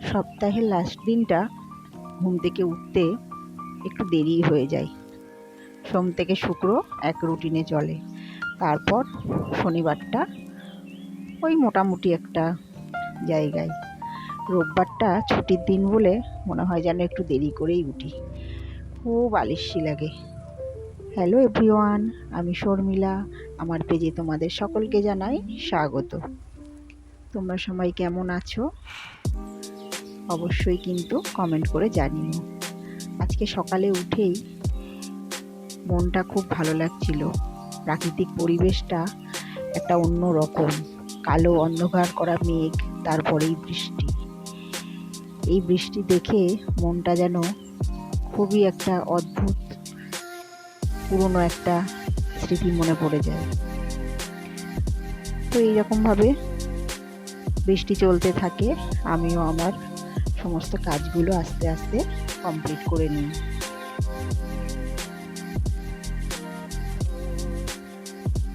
সপ্তাহের লাস্ট দিনটা ঘুম থেকে উঠতে একটু দেরি হয়ে যায়। সোম থেকে শুক্র এক রুটিনে চলে, তারপর শনিবারটা ওই মোটামুটি একটা জায়গায়। রোববারটা ছুটির দিন বলে মনে হয় যেন একটু দেরি করেই উঠি, খুব আলস্যি লাগে। হ্যালো এভরিওয়ান, আমি শর্মিলা। আমার পেজে তোমাদের সকলকে জানাই স্বাগত। তোমরা সবাই কেমন আছো অবশ্যই কিন্তু কমেন্ট করে জানিও। আজকে সকালে উঠেই মনটা খুব ভালো লাগছিল। প্রাকৃতিক পরিবেশটা একটা অন্য রকম, কালো অন্ধকার করা মেঘ, তারপরেই বৃষ্টি। এই বৃষ্টি দেখে মনটা যেন খুবই একটা অদ্ভুত পুরনো একটা স্মৃতি মনে পড়ে যায়। তো এইরকমভাবে বৃষ্টি চলতে থাকে, আমিও আমার সমস্ত কাজগুলো আস্তে আস্তে কমপ্লিট করে নিই।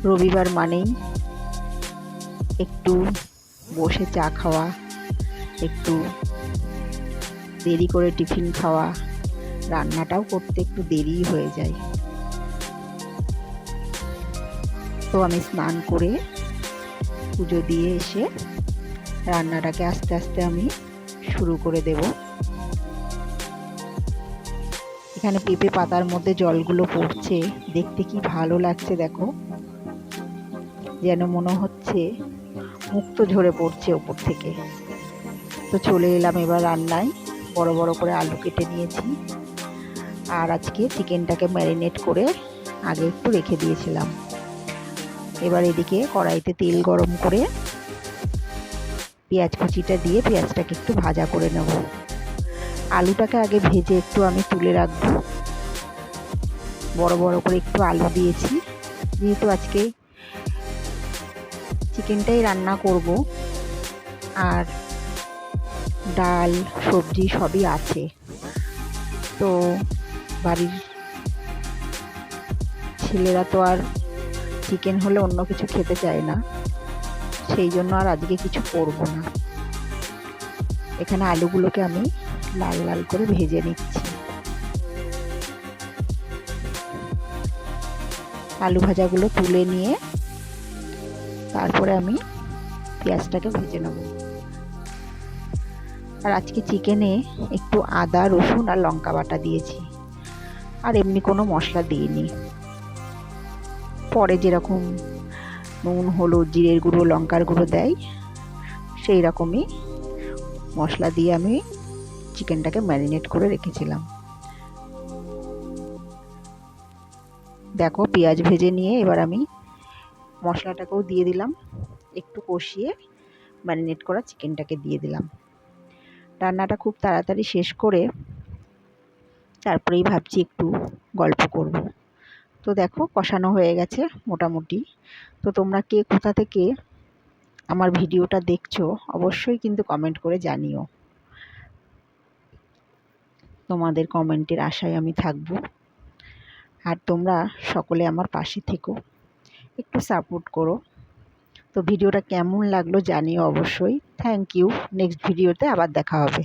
রবিবার মানেই একটু বসে চা খাওয়া, একটু দেরি করে টিফিন খাওয়া, রান্নাটাও করতে একটু দেরি হয়ে যায়। তো আমি স্নান করে পুজো দিয়ে এসে রান্নাটাকে আস্তে আস্তে আমি শুরু করে দেব। এখানে পেঁপে পাতার মধ্যে জলগুলো পড়ছে, দেখতে কি ভালো লাগছে দেখো, যেন মনে হচ্ছে মুক্ত ঝরে পড়ছে ওপর থেকে। তো চলে এলাম এবার রান্নায়। বড় বড় করে আলু কেটে নিয়েছি, আর আজকে চিকেনটাকে ম্যারিনেট করে আগে একটু রেখে দিয়েছিলাম। এবার এদিকে কড়াইতে তেল গরম করে পেঁয়াজ কুচিটা দিয়ে পেঁয়াজটাকে একটু ভাজা করে নেব। আলুটাকে আগে ভেজে একটু আমি তুলে রাখবো। বড় বড় করে একটু আলু দিয়েছি, যেহেতু আজকে চিকেনটাই রান্না করব, আর ডাল সবজি সবই আছে। তো বাড়ির ছেলেরা তো আর চিকেন হলে অন্য কিছু খেতে চায় না, সেই জন্য আর আজকে কিছু করব না। এখানে আলুগুলোকে আমি লাল লাল করে ভেজে নিচ্ছি। আলু ভাজাগুলো তুলে নিয়ে তারপরে আমি পেঁয়াজটাকে ভেজে নেব। আর আজকে চিকেনে একটু আদা রসুন আর লঙ্কা বাটা দিয়েছি, আর এমনি কোনো মশলা দিইনি। পরে যেরকম নুন হলুদ জিরের গুঁড়ো লঙ্কার গুঁড়ো দেয়, সেই রকমই মশলা দিয়ে আমি চিকেনটাকে ম্যারিনেট করে রেখেছিলাম। দেখো পেঁয়াজ ভেজে নিয়ে এবার আমি মশলাটাকেও দিয়ে দিলাম, একটু কষিয়ে ম্যারিনেট করা চিকেনটাকে দিয়ে দিলাম। রান্নাটা খুব তাড়াতাড়ি শেষ করে তারপরেই ভাবছি একটু গল্প করব। তো দেখো কষানো হয়ে গেছে মোটামুটি। তো তোমরা কে কোথা থেকে আমার ভিডিওটা দেখছো অবশ্যই কিন্তু কমেন্ট করে জানিও। তোমাদের কমেন্টের আশায় আমি থাকবো, আর তোমরা সকলে আমার পাশে থেকো, একটু সাপোর্ট করো। তো ভিডিওটা কেমন লাগলো জানিও অবশ্যই। Thank you. নেক্সট ভিডিওতে আবার দেখা হবে।